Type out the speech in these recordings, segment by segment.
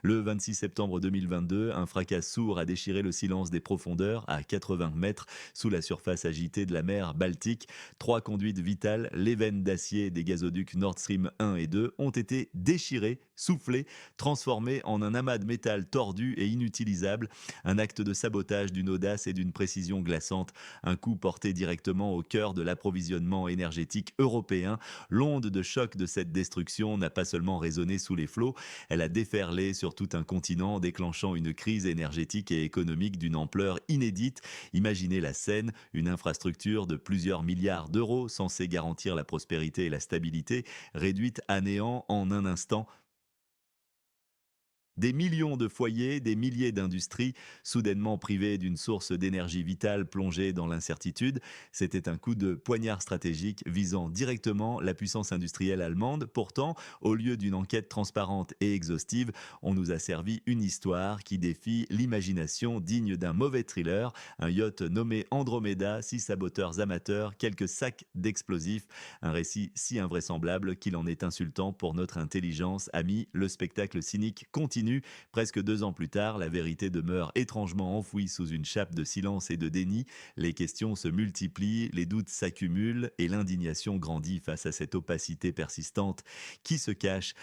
Le 26 septembre 2022, un fracas sourd a déchiré le silence des profondeurs à 80 mètres sous la surface agitée de la mer Baltique. Trois conduites vitales, les veines d'acier des gazoducs Nord Stream 1 et 2, ont été déchirées, soufflées, transformées en un amas de métal tordu et inutilisable. Un acte de sabotage d'une audace et d'une précision glaçante. Un coup porté directement au cœur de l'approvisionnement énergétique européen. L'onde de choc de cette destruction n'a pas seulement résonné sous les flots, elle a déferlé sur tout un continent, déclenchant une crise énergétique et économique d'une ampleur inédite. Imaginez la scène, une infrastructure de plusieurs milliards d'euros censée garantir la prospérité et la stabilité, réduite à néant en un instant. Des millions de foyers, des milliers d'industries, soudainement privées d'une source d'énergie vitale plongée dans l'incertitude. C'était un coup de poignard stratégique visant directement la puissance industrielle allemande. Pourtant, au lieu d'une enquête transparente et exhaustive, on nous a servi une histoire qui défie l'imagination, digne d'un mauvais thriller. Un yacht nommé Andromeda, six saboteurs amateurs, quelques sacs d'explosifs. Un récit si invraisemblable qu'il en est insultant pour notre intelligence. Ami, le spectacle cynique continue. Presque 2 ans plus tard, la vérité demeure étrangement enfouie sous une chape de silence et de déni. Les questions se multiplient, les doutes s'accumulent et l'indignation grandit face à cette opacité persistante. Qui se cache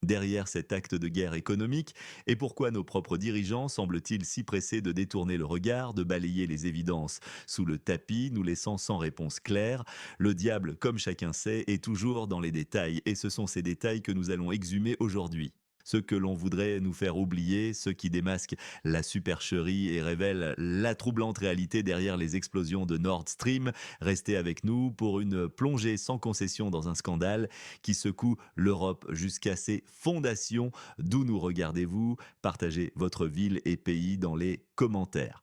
derrière cet acte de guerre économique, et pourquoi nos propres dirigeants semblent-ils si pressés de détourner le regard, de balayer les évidences sous le tapis, nous laissant sans réponse claire? Le diable, comme chacun sait, est toujours dans les détails, et ce sont ces détails que nous allons exhumer aujourd'hui. Ce que l'on voudrait nous faire oublier, ceux qui démasquent la supercherie et révèlent la troublante réalité derrière les explosions de Nord Stream. Restez avec nous pour une plongée sans concession dans un scandale qui secoue l'Europe jusqu'à ses fondations. D'où nous regardez-vous? Partagez votre ville et pays dans les commentaires.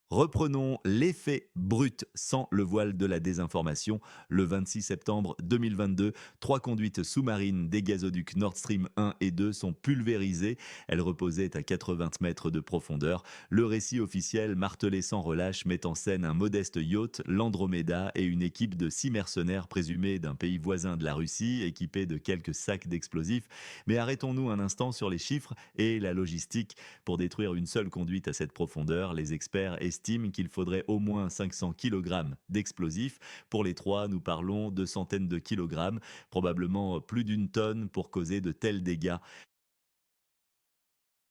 Reprenons l'effet brut sans le voile de la désinformation. Le 26 septembre 2022, trois conduites sous-marines des gazoducs Nord Stream 1 et 2 sont pulvérisées. Elles reposaient à 80 mètres de profondeur. Le récit officiel, martelé sans relâche, met en scène un modeste yacht, l'Andromeda, et une équipe de 6 mercenaires présumés d'un pays voisin de la Russie, équipés de quelques sacs d'explosifs. Mais arrêtons-nous un instant sur les chiffres et la logistique. Pour détruire une seule conduite à cette profondeur, les experts estiment qu'il faudrait au moins 500 kg d'explosifs. Pour les trois, nous parlons de centaines de kilogrammes, probablement plus d'une tonne pour causer de tels dégâts.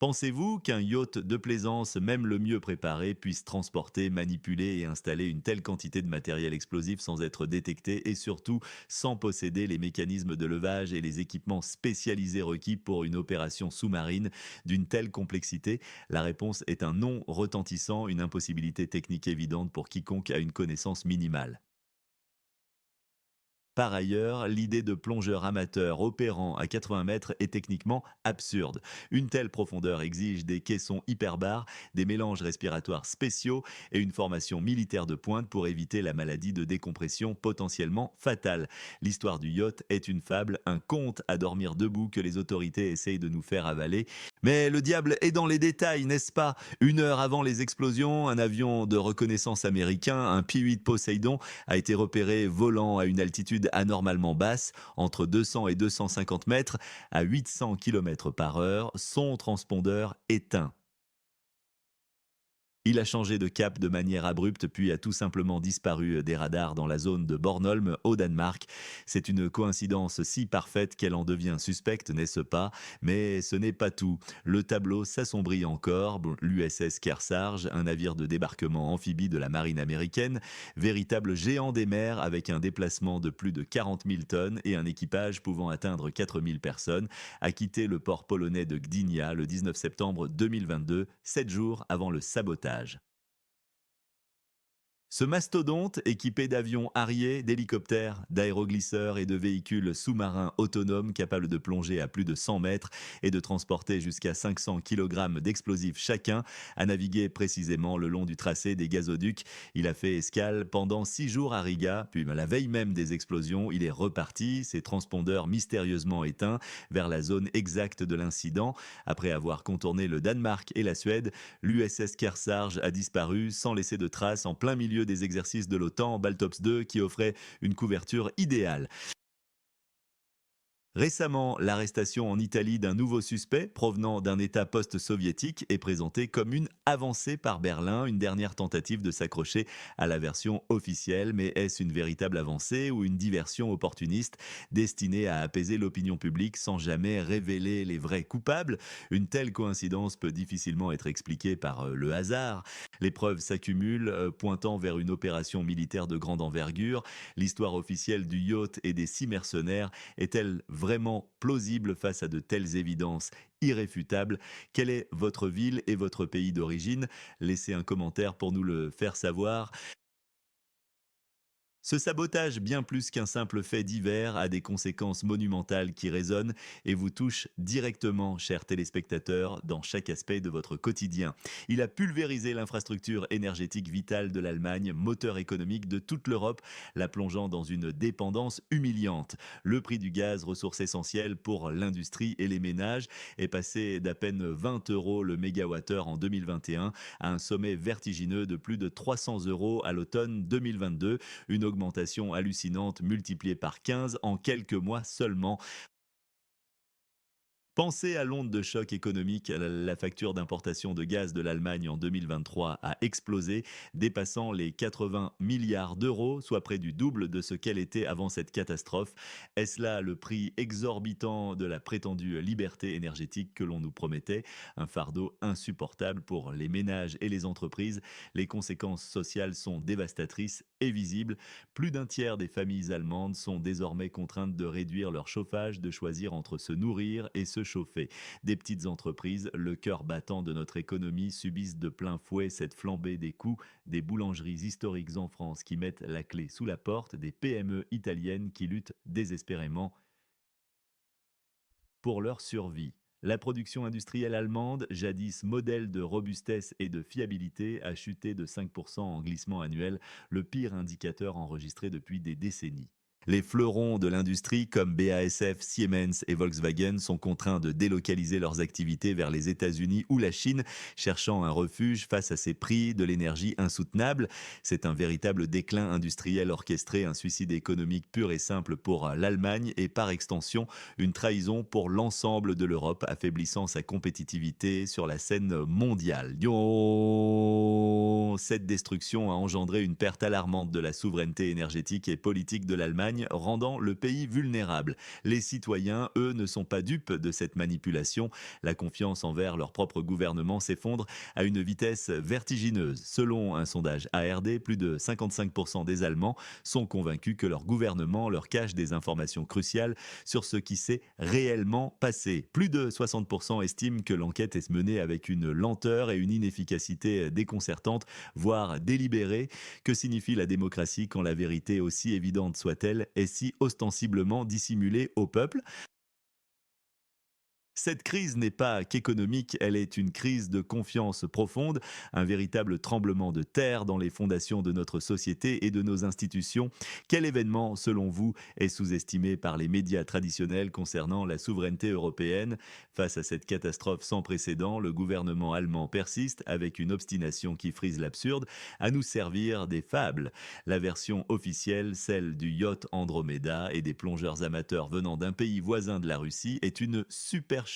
Pensez-vous qu'un yacht de plaisance, même le mieux préparé, puisse transporter, manipuler et installer une telle quantité de matériel explosif sans être détecté et surtout sans posséder les mécanismes de levage et les équipements spécialisés requis pour une opération sous-marine d'une telle complexité? La réponse est un non retentissant, une impossibilité technique évidente pour quiconque a une connaissance minimale. Par ailleurs, l'idée de plongeur amateur opérant à 80 mètres est techniquement absurde. Une telle profondeur exige des caissons hyperbares, des mélanges respiratoires spéciaux et une formation militaire de pointe pour éviter la maladie de décompression potentiellement fatale. L'histoire du yacht est une fable, un conte à dormir debout que les autorités essayent de nous faire avaler. Mais le diable est dans les détails, n'est-ce pas? 1 heure avant les explosions, un avion de reconnaissance américain, un P-8 Poseidon, a été repéré volant à une altitude anormalement basse, entre 200 et 250 mètres, à 800 km par heure, son transpondeur éteint. Il a changé de cap de manière abrupte puis a tout simplement disparu des radars dans la zone de Bornholm au Danemark. C'est une coïncidence si parfaite qu'elle en devient suspecte, n'est-ce pas? Mais ce n'est pas tout. Le tableau s'assombrit encore. Bon, l'USS Kearsarge, un navire de débarquement amphibie de la marine américaine, véritable géant des mers avec un déplacement de plus de 40 000 tonnes et un équipage pouvant atteindre 4 000 personnes, a quitté le port polonais de Gdynia le 19 septembre 2022, 7 jours avant le sabotage. Ce mastodonte, équipé d'avions Harrier, d'hélicoptères, d'aéroglisseurs et de véhicules sous-marins autonomes capables de plonger à plus de 100 mètres et de transporter jusqu'à 500 kg d'explosifs chacun, a navigué précisément le long du tracé des gazoducs. Il a fait escale pendant 6 jours à Riga, puis la veille même des explosions, il est reparti, ses transpondeurs mystérieusement éteints, vers la zone exacte de l'incident. Après avoir contourné le Danemark et la Suède, l'USS Kearsarge a disparu sans laisser de traces en plein milieu des exercices de l'OTAN Baltops 2 qui offrait une couverture idéale. Récemment, l'arrestation en Italie d'un nouveau suspect provenant d'un État post-soviétique est présentée comme une avancée par Berlin, une dernière tentative de s'accrocher à la version officielle. Mais est-ce une véritable avancée ou une diversion opportuniste destinée à apaiser l'opinion publique sans jamais révéler les vrais coupables? Une telle coïncidence peut difficilement être expliquée par le hasard. Les preuves s'accumulent, pointant vers une opération militaire de grande envergure. L'histoire officielle du yacht et des 6 mercenaires est-elle vraiment plausible face à de telles évidences irréfutables? Quelle est votre ville et votre pays d'origine? Laissez un commentaire pour nous le faire savoir. Ce sabotage, bien plus qu'un simple fait divers, a des conséquences monumentales qui résonnent et vous touchent directement, chers téléspectateurs, dans chaque aspect de votre quotidien. Il a pulvérisé l'infrastructure énergétique vitale de l'Allemagne, moteur économique de toute l'Europe, la plongeant dans une dépendance humiliante. Le prix du gaz, ressource essentielle pour l'industrie et les ménages, est passé d'à peine 20 euros le mégawattheure en 2021 à un sommet vertigineux de plus de 300 euros à l'automne 2022, une augmentation hallucinante multipliée par 15 en quelques mois seulement. Pensez à l'onde de choc économique. La facture d'importation de gaz de l'Allemagne en 2023 a explosé, dépassant les 80 milliards d'euros, soit près du double de ce qu'elle était avant cette catastrophe. Est-ce là le prix exorbitant de la prétendue liberté énergétique que l'on nous promettait? Un fardeau insupportable pour les ménages et les entreprises. Les conséquences sociales sont dévastatrices et visibles. Plus d'un tiers des familles allemandes sont désormais contraintes de réduire leur chauffage, de choisir entre se nourrir et se chauffer. Des petites entreprises, le cœur battant de notre économie, subissent de plein fouet cette flambée des coûts, des boulangeries historiques en France qui mettent la clé sous la porte, des PME italiennes qui luttent désespérément pour leur survie. La production industrielle allemande, jadis modèle de robustesse et de fiabilité, a chuté de 5% en glissement annuel, le pire indicateur enregistré depuis des décennies. Les fleurons de l'industrie comme BASF, Siemens et Volkswagen sont contraints de délocaliser leurs activités vers les États-Unis ou la Chine, cherchant un refuge face à ces prix de l'énergie insoutenables. C'est un véritable déclin industriel orchestré, un suicide économique pur et simple pour l'Allemagne et par extension une trahison pour l'ensemble de l'Europe, affaiblissant sa compétitivité sur la scène mondiale. Cette destruction a engendré une perte alarmante de la souveraineté énergétique et politique de l'Allemagne, rendant le pays vulnérable. Les citoyens, eux, ne sont pas dupes de cette manipulation. La confiance envers leur propre gouvernement s'effondre à une vitesse vertigineuse. Selon un sondage ARD, plus de 55% des Allemands sont convaincus que leur gouvernement leur cache des informations cruciales sur ce qui s'est réellement passé. Plus de 60% estiment que l'enquête est menée avec une lenteur et une inefficacité déconcertante, voire délibérée. Que signifie la démocratie quand la vérité, aussi évidente soit-elle, est si ostensiblement dissimulée au peuple? Cette crise n'est pas qu'économique, elle est une crise de confiance profonde, un véritable tremblement de terre dans les fondations de notre société et de nos institutions. Quel événement, selon vous, est sous-estimé par les médias traditionnels concernant la souveraineté européenne? Face à cette catastrophe sans précédent, le gouvernement allemand persiste, avec une obstination qui frise l'absurde, à nous servir des fables. La version officielle, celle du yacht Andromeda et des plongeurs amateurs venant d'un pays voisin de la Russie, est une supercherie.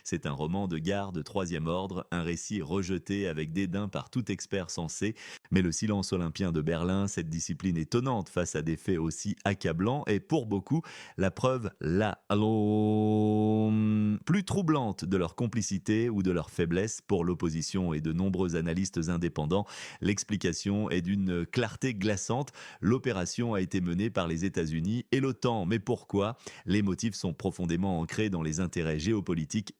C'est un roman de gare de troisième ordre, un récit rejeté avec dédain par tout expert sensé. Mais le silence olympien de Berlin, cette discipline étonnante face à des faits aussi accablants, est pour beaucoup la preuve là, allons, plus troublante de leur complicité ou de leur faiblesse. Pour l'opposition et de nombreux analystes indépendants, l'explication est d'une clarté glaçante. L'opération a été menée par les États-Unis et l'OTAN. Mais pourquoi? Les motifs sont profondément ancrés dans les intérêts géopolitiques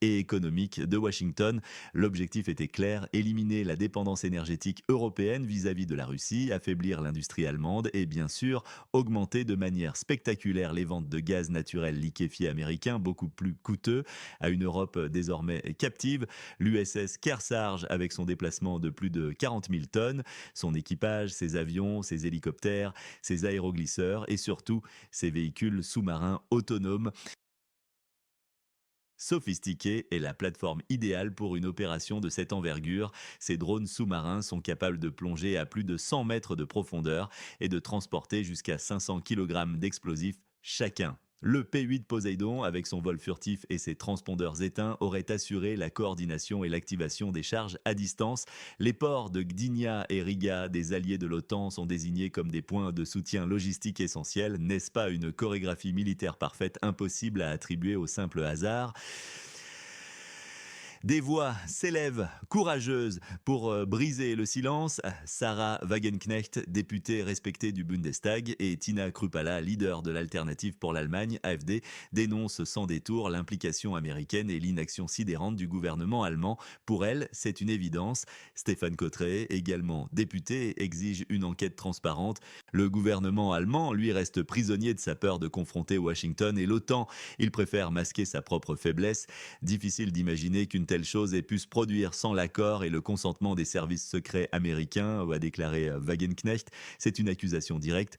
et économiques de Washington. L'objectif était clair: éliminer la dépendance énergétique européenne vis-à-vis de la Russie, affaiblir l'industrie allemande et bien sûr augmenter de manière spectaculaire les ventes de gaz naturel liquéfié américain, beaucoup plus coûteux, à une Europe désormais captive. L'USS Kearsarge, avec son déplacement de plus de 40 000 tonnes, son équipage, ses avions, ses hélicoptères, ses aéroglisseurs et surtout ses véhicules sous-marins autonomes, sophistiquée, est la plateforme idéale pour une opération de cette envergure. Ces drones sous-marins sont capables de plonger à plus de 100 mètres de profondeur et de transporter jusqu'à 500 kg d'explosifs chacun. Le P-8 Poseidon, avec son vol furtif et ses transpondeurs éteints, aurait assuré la coordination et l'activation des charges à distance. Les ports de Gdynia et Riga, des alliés de l'OTAN, sont désignés comme des points de soutien logistique essentiels. N'est-ce pas une chorégraphie militaire parfaite impossible à attribuer au simple hasard? Des voix s'élèvent, courageuses, pour briser le silence. Sarah Wagenknecht, députée respectée du Bundestag, et Tina Krupala, leader de l'Alternative pour l'Allemagne, AfD, dénoncent sans détour l'implication américaine et l'inaction sidérante du gouvernement allemand. Pour elle, c'est une évidence. Stéphane Cotteret, également député, exige une enquête transparente. Le gouvernement allemand, lui, reste prisonnier de sa peur de confronter Washington et l'OTAN. Il préfère masquer sa propre faiblesse. Difficile d'imaginer qu'une telle chose ait pu se produire sans l'accord et le consentement des services secrets américains, a déclaré Wagenknecht. C'est une accusation directe.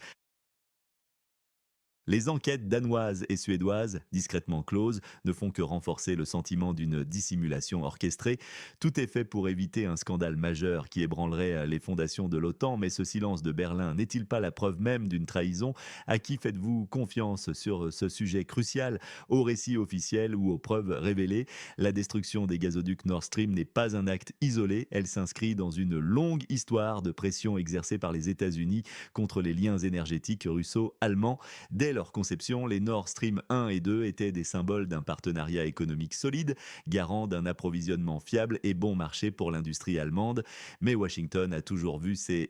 Les enquêtes danoises et suédoises, discrètement closes, ne font que renforcer le sentiment d'une dissimulation orchestrée. Tout est fait pour éviter un scandale majeur qui ébranlerait les fondations de l'OTAN, mais ce silence de Berlin n'est-il pas la preuve même d'une trahison? À qui faites-vous confiance sur ce sujet crucial? Aux récits officiels ou aux preuves révélées? La destruction des gazoducs Nord Stream n'est pas un acte isolé, elle s'inscrit dans une longue histoire de pression exercée par les États-Unis contre les liens énergétiques russo-allemands. Dès leur conception, les Nord Stream 1 et 2 étaient des symboles d'un partenariat économique solide, garant d'un approvisionnement fiable et bon marché pour l'industrie allemande. Mais Washington a toujours vu ces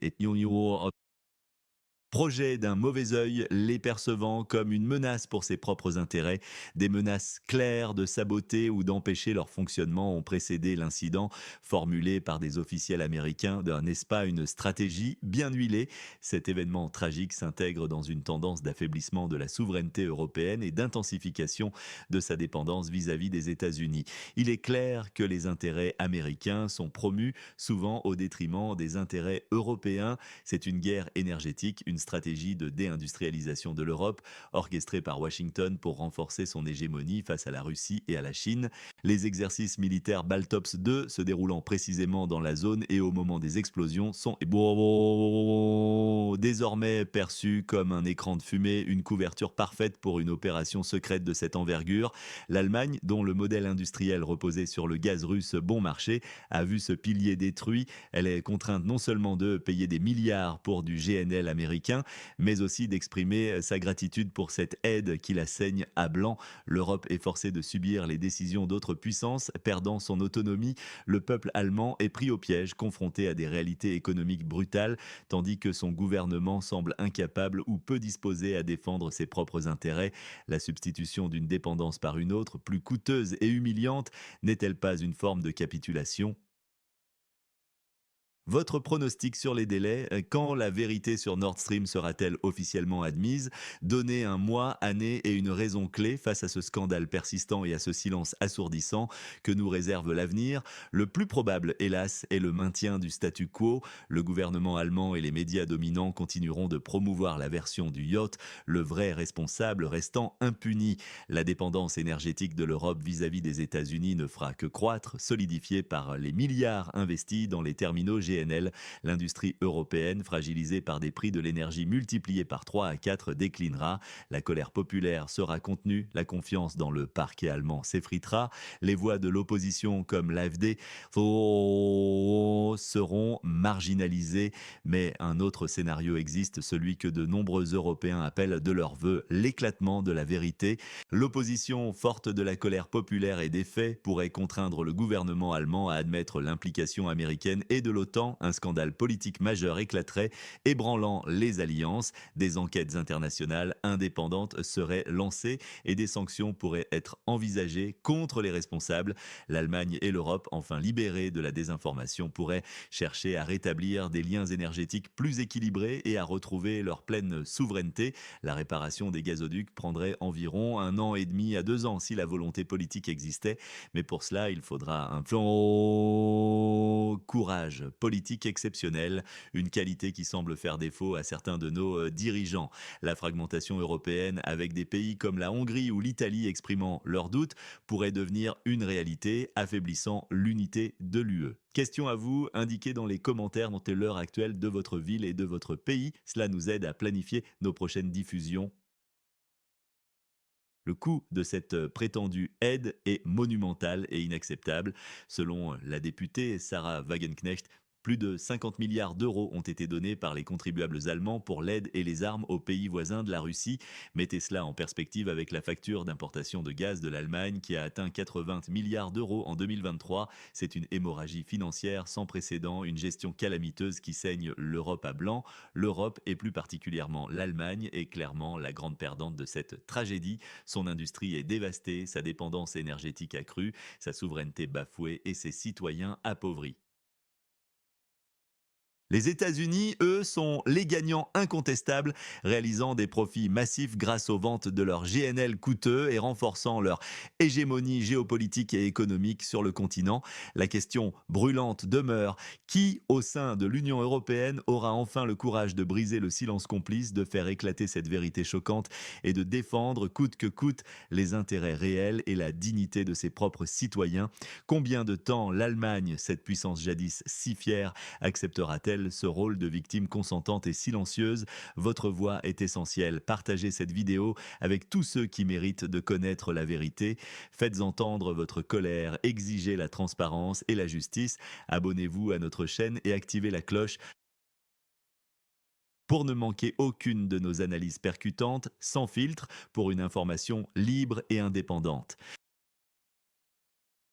projet d'un mauvais œil, les percevant comme une menace pour ses propres intérêts. Des menaces claires de saboter ou d'empêcher leur fonctionnement ont précédé l'incident, formulé par des officiels américains. N'est-ce pas une stratégie bien huilée? Cet événement tragique s'intègre dans une tendance d'affaiblissement de la souveraineté européenne et d'intensification de sa dépendance vis-à-vis des États-Unis. Il est clair que les intérêts américains sont promus, souvent au détriment des intérêts européens. C'est une guerre énergétique, une stratégie de déindustrialisation de l'Europe, orchestrée par Washington pour renforcer son hégémonie face à la Russie et à la Chine. Les exercices militaires Baltops 2, se déroulant précisément dans la zone et au moment des explosions, sont désormais perçus comme un écran de fumée, une couverture parfaite pour une opération secrète de cette envergure. L'Allemagne, dont le modèle industriel reposait sur le gaz russe bon marché, a vu ce pilier détruit. Elle est contrainte non seulement de payer des milliards pour du GNL américain, mais aussi d'exprimer sa gratitude pour cette aide qui la saigne à blanc. L'Europe est forcée de subir les décisions d'autres puissances, perdant son autonomie. Le peuple allemand est pris au piège, confronté à des réalités économiques brutales, tandis que son gouvernement semble incapable ou peu disposé à défendre ses propres intérêts. La substitution d'une dépendance par une autre, plus coûteuse et humiliante, n'est-elle pas une forme de capitulation? Votre pronostic sur les délais, quand la vérité sur Nord Stream sera-t-elle officiellement admise? Donnez un mois, année et une raison clé face à ce scandale persistant et à ce silence assourdissant que nous réserve l'avenir. Le plus probable, hélas, est le maintien du statu quo. Le gouvernement allemand et les médias dominants continueront de promouvoir la version du yacht, le vrai responsable restant impuni. La dépendance énergétique de l'Europe vis-à-vis des États-Unis ne fera que croître, solidifiée par les milliards investis dans les terminaux GNL. L'industrie européenne, fragilisée par des prix de l'énergie multipliés par 3 à 4, déclinera. La colère populaire sera contenue, la confiance dans le parquet allemand s'effritera. Les voix de l'opposition comme l'AfD seront marginalisées. Mais un autre scénario existe, celui que de nombreux Européens appellent de leur vœu, l'éclatement de la vérité. L'opposition, forte de la colère populaire et des faits, pourrait contraindre le gouvernement allemand à admettre l'implication américaine et de l'OTAN. Un scandale politique majeur éclaterait, ébranlant les alliances. Des enquêtes internationales indépendantes seraient lancées et des sanctions pourraient être envisagées contre les responsables. L'Allemagne et l'Europe, enfin libérées de la désinformation, pourraient chercher à rétablir des liens énergétiques plus équilibrés et à retrouver leur pleine souveraineté. La réparation des gazoducs prendrait environ 1 an et demi à 2 ans si la volonté politique existait, mais pour cela, il faudra un courage politique exceptionnel, une qualité qui semble faire défaut à certains de nos dirigeants. La fragmentation européenne, avec des pays comme la Hongrie ou l'Italie exprimant leurs doutes, pourrait devenir une réalité, affaiblissant l'unité de l'UE. Question à vous, indiquez dans les commentaires dont est l'heure actuelle de votre ville et de votre pays. Cela nous aide à planifier nos prochaines diffusions. Le coût de cette prétendue aide est monumental et inacceptable. Selon la députée Sarah Wagenknecht, plus de 50 milliards d'euros ont été donnés par les contribuables allemands pour l'aide et les armes aux pays voisins de la Russie. Mettez cela en perspective avec la facture d'importation de gaz de l'Allemagne qui a atteint 80 milliards d'euros en 2023. C'est une hémorragie financière sans précédent, une gestion calamiteuse qui saigne l'Europe à blanc. L'Europe, et plus particulièrement l'Allemagne, est clairement la grande perdante de cette tragédie. Son industrie est dévastée, sa dépendance énergétique accrue, sa souveraineté bafouée et ses citoyens appauvris. Les États-Unis, eux, sont les gagnants incontestables, réalisant des profits massifs grâce aux ventes de leurs GNL coûteux et renforçant leur hégémonie géopolitique et économique sur le continent. La question brûlante demeure: qui, au sein de l'Union européenne, aura enfin le courage de briser le silence complice, de faire éclater cette vérité choquante et de défendre, coûte que coûte, les intérêts réels et la dignité de ses propres citoyens? Combien de temps l'Allemagne, cette puissance jadis si fière, acceptera-t-elle ce rôle de victime consentante et silencieuse? Votre voix est essentielle. Partagez cette vidéo avec tous ceux qui méritent de connaître la vérité. Faites entendre votre colère, exigez la transparence et la justice. Abonnez-vous à notre chaîne et activez la cloche pour ne manquer aucune de nos analyses percutantes, sans filtre, pour une information libre et indépendante.